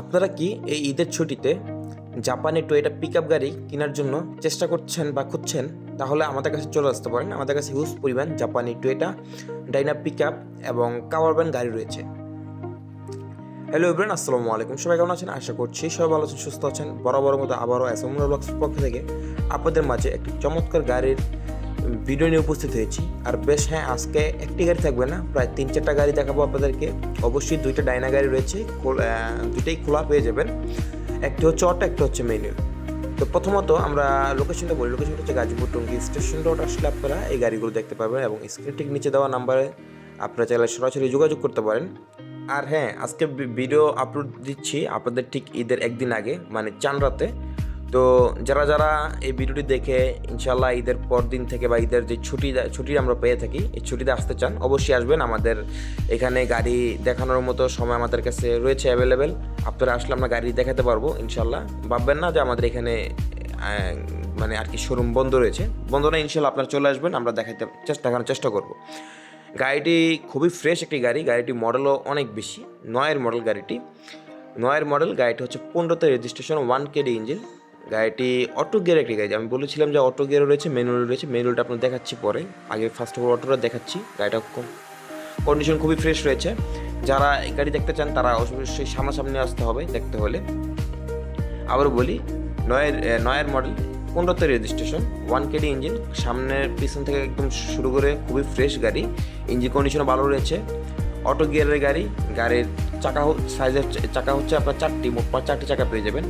আপনারা কি এই ঈদের ছুটিতে জাপানি টয়োটা পিকআপ গাড়ি কেনার জন্য চেষ্টা করছেন বা খুঁজছেন? তাহলে আমাদের কাছে চলে আসতে পারেন। আমাদের কাছে হিউজ পরিমাণ জাপানি টয়োটা ডাইনা পিকআপ এবং কাভার ভ্যান গাড়ি রয়েছে। হ্যালো এভরিওয়ান, আসসালামু আলাইকুম। সবাই কেমন আছেন? আশা করছি সবাই ভালো আছেন, সুস্থ আছেন। বরাবর মতো আবারও এসমুল্লাহ ব্লগসের পক্ষ থেকে আপনাদের মাঝে একটি চমৎকার গাড়ির ভিডিও নিয়ে উপস্থিত হয়েছি। আর বেশ হ্যাঁ, আজকে একটি গাড়ি থাকবে না, প্রায় 3-4টা গাড়ি দেখাবো আপনাদেরকে। অবশ্যই 2টা ডাইনা গাড়ি রয়েছে, দুটোই খোলা পেয়ে যাবেন। একটি হচ্ছে অটো, একটা হচ্ছে ম্যানুয়াল। তো প্রথমত আমরা লোকেশনটা বলি। লোকেশনটা হচ্ছে গাজীপুর টঙ্গী স্টেশন রোড। আসলে আপনারা এই গাড়িগুলো দেখতে পাবেন এবং স্ক্রিন ঠিক নিচে দেওয়া নাম্বারে আপনারা চাইলে সরাসরি যোগাযোগ করতে পারেন। আর হ্যাঁ, আজকে ভিডিও আপলোড দিচ্ছি আপনাদের ঠিক ঈদের একদিন আগে, মানে চাঁদ রাতে। তো যারা যারা এই ভিডিওটি দেখে ইনশাল্লাহ ঈদের পর দিন থেকে বা ঈদের যে ছুটি আমরা পেয়ে থাকি, এই ছুটিতে আসতে চান, অবশ্যই আসবেন। আমাদের এখানে গাড়ি দেখানোর মতো সময় আমাদের কাছে রয়েছে অ্যাভেলেবেল। আপনারা আসলে আমরা গাড়ি দেখাতে পারবো ইনশাল্লাহ। ভাববেন না যে আমাদের এখানে মানে আর কি শোরুম বন্ধ রয়েছে, বন্ধ না। ইনশাল্লাহ আপনারা চলে আসবেন, আমরা দেখানোর চেষ্টা করবো। গাড়িটি খুবই ফ্রেশ একটি গাড়ি। গাড়িটি মডেলও অনেক বেশি, 9-এর মডেল গাড়িটি। 9-এর মডেল গাড়িটি হচ্ছে 15তে রেজিস্ট্রেশন, 1KD ইঞ্জিন। গাড়িটি অটো গিয়ার একটি গাড়ি। আমি বলেছিলাম যে অটো গিয়ার রয়েছে, ম্যানুয়াল রয়েছে। ম্যানুয়ালটা আপনার দেখাচ্ছি পরে, আগে ফার্স্ট অফ অল অটোটা দেখাচ্ছি। গাড়িটা কন্ডিশন খুবই ফ্রেশ রয়েছে। যারা এই গাড়ি দেখতে চান তারা অবশ্যই সামনাসামনি আসতে হবে দেখতে হলে। আবার বলি, 9-এর মডেল, 15তে রেজিস্ট্রেশন, 1KD ইঞ্জিন। সামনের পিছন থেকে একদম শুরু করে খুবই ফ্রেশ গাড়ি। ইঞ্জিন কন্ডিশনও ভালো রয়েছে। অটো গিয়ারের গাড়ি। গাড়ির সাইজের চাকা হচ্ছে আপনার 4টি, মোট 4টি চাকা পেয়ে যাবেন।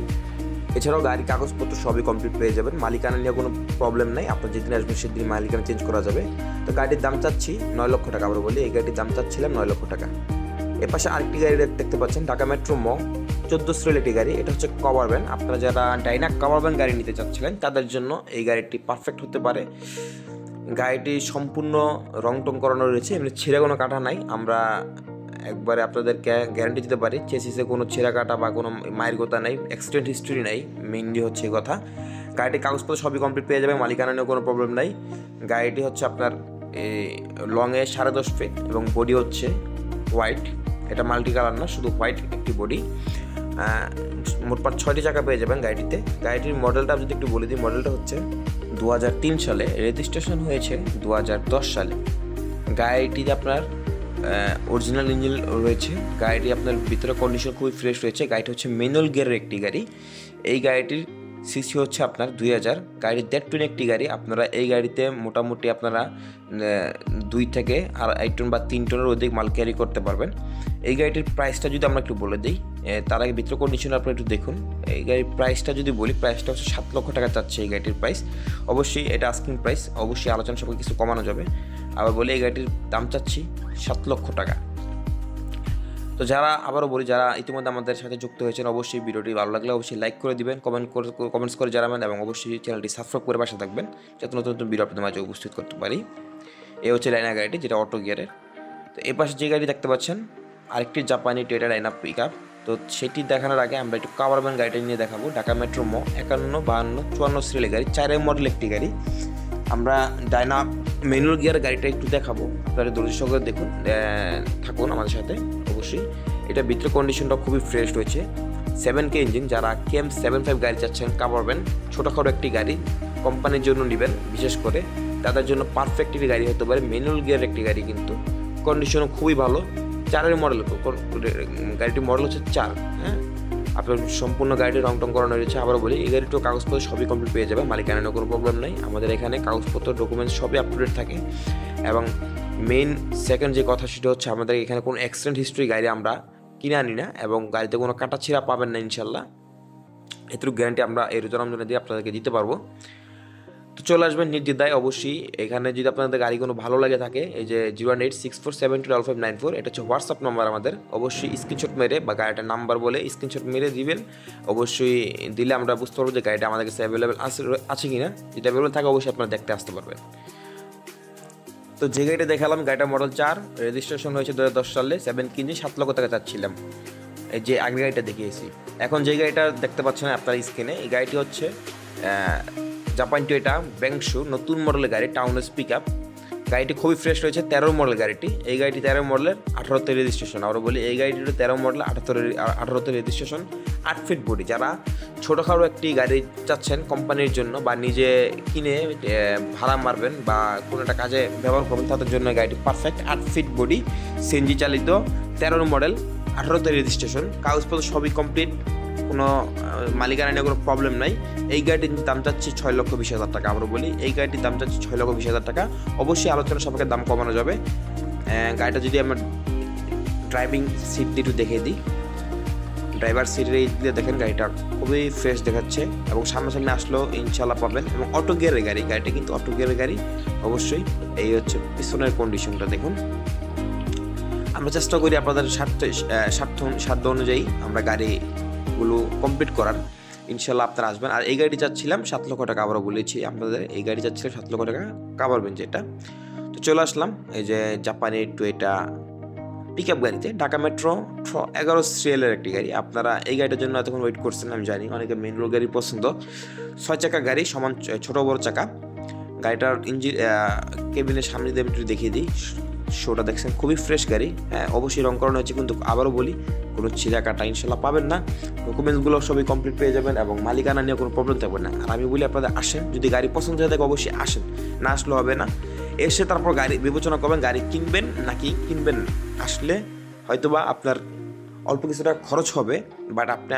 এছাড়াও গাড়ির কাগজপত্র সবই কমপ্লিট পেয়ে যাবেন। মালিকানা নিয়ে কোনো প্রবলেম নাই, আপনার যেদিন আসবেন সেদিন মালিকানা চেঞ্জ করা যাবে। তো গাড়ির দাম চাচ্ছি 9 লক্ষ টাকা। আবার বলি, এই গাড়ির দাম চাচ্ছিলাম 9 লক্ষ টাকা। এর পাশে আরেকটি গাড়ি দেখতে পাচ্ছেন, ঢাকা মেট্রো ম 14 সিরিয়াল একটি গাড়ি। এটা হচ্ছে কভার ভ্যান। আপনারা যারা ডাইনা কভার ভ্যান গাড়ি নিতে চাচ্ছিলেন তাদের জন্য এই গাড়িটি পারফেক্ট হতে পারে। গাড়িটি সম্পূর্ণ রং টং করানো রয়েছে, এমনি ছেঁড়া কোনো কাটা নাই। আমরা একবারে আপনাদেরকে গ্যারান্টি দিতে পারি, চেসিসে কোনো ছেঁড়া কাটা বা কোনো মায়ের কথা নেই, অ্যাক্সিডেন্ট হিস্ট্রি নেই। মেইনলি হচ্ছে এই কথা। গাড়িটির কাগজপত্র সবই কমপ্লিট পেয়ে যাবে, মালিকানা নিয়েও কোনো প্রবলেম নাই। গাড়িটি হচ্ছে আপনার লংয়ে 10.5 ফিট এবং বডি হচ্ছে হোয়াইট। এটা মাল্টি কালার না, শুধু হোয়াইট একটি বডি। মোটমাট 6টি চাকা পেয়ে যাবেন গাড়িটিতে। গাড়িটির মডেলটা যদি একটু বলে দিই, মডেলটা হচ্ছে 2003 সালে, রেজিস্ট্রেশন হয়েছে 2010 সালে। গাড়িটিতে আপনার অরিজিনাল ইঞ্জিন রয়েছে। গাড়িটি আপনার ভিতরে কন্ডিশন খুবই ফ্রেশ রয়েছে। গাড়িটি হচ্ছে ম্যানুয়াল গিয়ারের একটি গাড়ি। এই গাড়িটির সিসি হচ্ছে আপনার 2000। গাড়ির 1.5 টন একটি গাড়ি। আপনারা এই গাড়িতে মোটামুটি আপনারা 2 থেকে 2.5 টন বা 3 টনের অধিক মাল ক্যারি করতে পারবেন। এই গাড়িটির প্রাইসটা যদি আমরা একটু বলে দিই, তার আগে ভিতরে কন্ডিশন আপনারা একটু দেখুন। এই গাড়ির প্রাইসটা যদি বলি, প্রাইসটা হচ্ছে 7 লক্ষ টাকা চাচ্ছে এই গাড়িটির প্রাইস। অবশ্যই এটা আস্কিং প্রাইস, অবশ্যই আলোচনা সবাই কিছু কমানো যাবে। আবার বলি, এই গাড়িটির দাম চাচ্ছি 7 লক্ষ টাকা। তো যারা, আবারও বলি, যারা ইতিমধ্যে আমাদের সাথে যুক্ত হয়েছেন, অবশ্যই ভিডিওটি ভালো লাগলে অবশ্যই লাইক করে দিবেন, কমেন্টস করে জানাবেন এবং অবশ্যই চ্যানেলটি সাবস্ক্রাইব করে পাশে থাকবেন, যাতে নতুন নতুন ভিডিও আপনাদের মাঝে উপস্থিত করতে পারি। এই হচ্ছে ডাইনা গাড়িটি, যেটা অটো গিয়ারের। তো এই পাশে যে গাড়ি দেখতে পাচ্ছেন, আরেকটি জাপানি টয়োটা ডাইনা পিকআপ। তো সেটি দেখানোর আগে আমরা একটু কাভার ভ্যান গাড়িটা নিয়ে দেখাবো। ঢাকা মেট্রো ম 51, 52, 54 সিরিয়ালের গাড়ি, 4-এর মডেল একটি গাড়ি। আমরা ডাইনা ম্যানুয়াল গিয়ার গাড়িটা একটু দেখাবো, আপনারা ধৈর্য সহকারে দেখুন, থাকুন আমাদের সাথে অবশ্যই। এটা ভিতরে কন্ডিশনটা খুবই ফ্রেশ রয়েছে। 7K engine. যারা KM75 গাড়ি চাচ্ছেন, কাভার ভ্যান, ছোটোখাটো একটি গাড়ি কোম্পানির জন্য নেবেন বিশেষ করে, তাদের জন্য পারফেক্ট একটি গাড়ি হতে পারে। ম্যানুয়াল গিয়ার একটি গাড়ি, কিন্তু কন্ডিশনও খুবই ভালো। 4-এর মডেল, গাড়িটির মডেল হচ্ছে 4। হ্যাঁ, আপনার সম্পূর্ণ গাড়িটি রং টং করানো রয়েছে। আবার বলি, এই গাড়িটিও কাগজপত্র সবই কমপ্লিট পেয়ে যাবে, মালিকানা নিয়ে কোনো প্রবলেম নেই। আমাদের এখানে কাগজপত্র ডকুমেন্টস সবই আপ টু ডেট থাকে। এবং মেইন সেকেন্ড যে কথা, সেটা হচ্ছে আমাদের এখানে কোনো অ্যাক্সিডেন্ট হিস্ট্রি গাড়ি আমরা কিনে আনি না এবং গাড়িতে কোনো কাটা ছিঁড়া পাবেন না ইনশাল্লাহ। এটুকু গ্যারান্টি আমরা এই রোজা রমজানে দিয়ে আপনাদেরকে দিতে পারবো। তো চলে আসবেন নির্দ্বিধায় অবশ্যই। এখানে যদি আপনাদের গাড়ি কোনো ভালো লাগে থাকে, এই যে 01864725594, এটা হচ্ছে হোয়াটসঅ্যাপ নাম্বার আমাদের। অবশ্যই স্ক্রিনশট মেরে বা গাড়িটার নাম্বার বলে স্ক্রিনশট মেরে দিবেন। অবশ্যই দিলে আমরা বুঝতে পারবো যে গাড়িটা আমাদের কাছে অ্যাভেলেবেল আছে কি না। যেটা অ্যাভেলেবেল থাকে অবশ্যই আপনারা দেখতে আসতে পারবেন। তো যে গাড়িটা দেখালাম, গাড়িটা মডেল 4, রেজিস্ট্রেশন হয়েছে 2010 সালে, 7K ইঞ্জিন, 7 লক্ষ টাকা চাচ্ছিলাম। এই যে আগের গাড়িটা দেখিয়েছি। এখন যে গাড়িটা দেখতে পাচ্ছেন আপনার স্ক্রিনে, এই গাড়িটি হচ্ছে জাপান টয়োটা ব্যাংশু, নতুন মডেলের গাড়ি, টাউন পিকআপ। গাড়িটি খুবই ফ্রেশ রয়েছে, 13 মডেল গাড়িটি। এই গাড়িটি 13 মডেলের 18তে রেজিস্ট্রেশন। আরও বলি এই গাড়িটির 13 মডেল 18তে রেজিস্ট্রেশন, 8 ফিট বডি। যারা ছোটোখাটো একটি গাড়ি চাচ্ছেন কোম্পানির জন্য বা নিজে কিনে ভাড়া মারবেন বা কোনো একটা কাজে ব্যবহার করবেন, তাদের জন্য গাড়িটি পারফেক্ট। 8 ফিট বডি, সিএনজি চালিত, 13 মডেল, 18তে রেজিস্ট্রেশন, কাগজপত্র সবই কমপ্লিট, কোনো মালিকানা নিয়ে কোনো প্রবলেম নাই। এই গাড়িটির দাম চাচ্ছি 6,20,000 টাকা। আমরা বলি এই গাড়িটির দাম চাচ্ছি 6,20,000 টাকা। অবশ্যই আলোচনা সাপেক্ষে দাম কমানো যাবে। গাড়িটা যদি আমরা ড্রাইভিং সিট দিয়ে একটু দেখিয়ে দিই, ড্রাইভার সিটের এই দিয়ে দেখেন গাড়িটা খুবই ফ্রেশ দেখাচ্ছে এবং সামনাসামনি আসলেও ইনশাল্লাহ পাবেন। এবং অটো গিয়ারের গাড়ি, গাড়িটা কিন্তু অটো গিয়ারের গাড়ি অবশ্যই। এই হচ্ছে পিছনের কন্ডিশনটা দেখুন। আমরা চেষ্টা করি আপনাদের সাধ্য অনুযায়ী আমরা গাড়িগুলো কমপ্লিট করার। ইনশাল্লাহ আপনারা আসবেন। আর এই গাড়িটি চাচ্ছিলাম 7 লক্ষ টাকা, আবারও বলেছি আপনাদের এই গাড়ি চাচ্ছিলাম 7 লক্ষ টাকা কাভার বেঞ্চ এটা। তো চলে আসলাম এই যে জাপানি টয়োটা পিক আপ গাড়িতে, ঢাকা মেট্রো 11 সিরিয়ালের একটি গাড়ি। আপনারা এই গাড়িটার জন্য এতক্ষণ ওয়েট করছেন আমি জানি, অনেকে মেন রোড গাড়ি পছন্দ। 6 চাকা গাড়ি, সমান ছোটো বড় চাকা। গাড়িটার ইঞ্জিন কেবিনের সামনে দিয়ে আমি একটু দেখিয়ে দিই, শোটা দেখছেন খুবই ফ্রেশ গাড়ি। হ্যাঁ, অবশ্যই রং করানো হয়েছে, কিন্তু আবারও বলি কোনো ছিঁড়া কাটা ইনশাল্লাহ পাবেন না। ডকুমেন্টসগুলো সবই কমপ্লিট পেয়ে যাবেন এবং মালিকানা নিয়ে কোনো প্রবলেম থাকবে না। আর আমি বলি আপনাদের আসেন, যদি গাড়ি পছন্দ হয়ে থাকে অবশ্যই আসেন, না আসলে হবে না। এসে তারপর গাড়ি বিবেচনা করবেন গাড়ি কিনবেন নাকি কিনবেন না। আসলে হয়তোবা আপনার অল্প কিছুটা খরচ হবে, বাট আপনি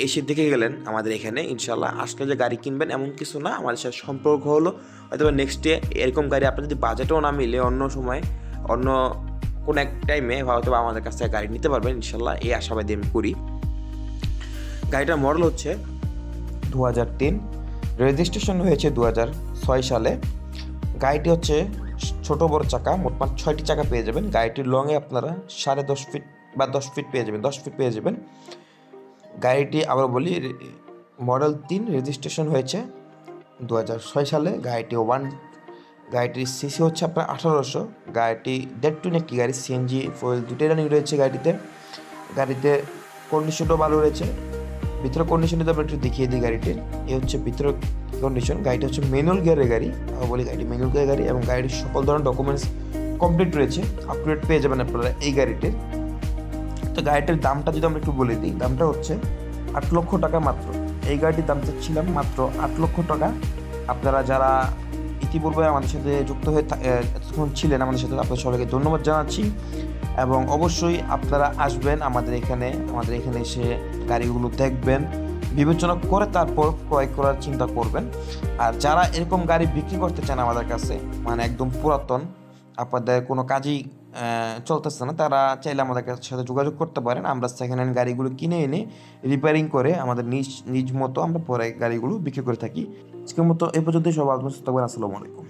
এসে দেখে গেলেন আমাদের এখানে, ইনশাল্লাহ আসলে যে গাড়ি কিনবেন এমন কিছু না। আমাদের সাথে সম্পর্ক হলো, হয়তোবা নেক্সট ডে এরকম গাড়ি আপনার যদি বাজেটও না মিলে অন্য সময় অন্য কোনো এক টাইমে হয়তো আমাদের কাছ থেকে গাড়ি নিতে পারবেন ইনশাল্লাহ, এই আশাবাদী আমি করি। গাড়িটার মডেল হচ্ছে 2003, রেজিস্ট্রেশন হয়েছে 2006 সালে। গাড়িটি হচ্ছে ছোটো বড় চাকা, মোটমাট 6টি চাকা পেয়ে যাবেন। গাড়িটির লংয়ে আপনারা 10.5 ফিট বা 10 ফিট পেয়ে যাবেন, 10 ফিট পেয়ে যাবেন। গাড়িটি আবার বলি মডেল 3, রেজিস্ট্রেশন হয়েছে 2006 সালে। গাড়িটির সিসি হচ্ছে আপনার 1800। গাড়িটি ডেড টুন একটি গাড়ি, সিএনজি ফুয়েল দুটোই রানিং রয়েছে গাড়িতে কন্ডিশনটাও ভালো রয়েছে। ভিতরের কন্ডিশনটা আমরা একটু দেখিয়ে দিই গাড়িটির। এই হচ্ছে ভিতরের কন্ডিশন। গাড়িটা হচ্ছে ম্যানুয়াল গিয়ারের গাড়ি, বলি গাড়িটি ম্যানুয়াল গিয়ারের গাড়ি এবং গাড়ির সকল ধরনের ডকুমেন্টস কমপ্লিট রয়েছে, আপ টু ডেট পেয়ে যাবেন আপনারা এই গাড়িটির। তো গাড়িটির দামটা যদি আমরা একটু বলে দিই, দামটা হচ্ছে 8 লক্ষ টাকা মাত্র। এই গাড়িটির দাম চাচ্ছিলাম মাত্র 8 লক্ষ টাকা। আপনারা যারা ইতিপূর্বে আমাদের সাথে যুক্ত হয়ে এতক্ষণ ছিলেন আমাদের সাথে, আপনাদের সবাইকে ধন্যবাদ জানাচ্ছি। এবং অবশ্যই আপনারা আসবেন আমাদের এখানে এসে গাড়িগুলো দেখবেন, বিবেচনা করে তারপর ক্রয় করার চিন্তা করবেন। আর যারা এরকম গাড়ি বিক্রি করতে চান আমাদের কাছে, মানে একদম পুরাতন, আপনাদের কোনো কাজই চলতেছে না, তারা চাইলে আমাদের সাথে যোগাযোগ করতে পারেন। আমরা সেকেন্ড হ্যান্ড গাড়িগুলো কিনে এনে রিপেয়ারিং করে আমাদের নিজ মতো আমরা পরে গাড়িগুলো বিক্রি করে থাকি। আজকের মতো এই পর্যন্তই। সবাই ভালো থাকবেন। আসসালামু আলাইকুম।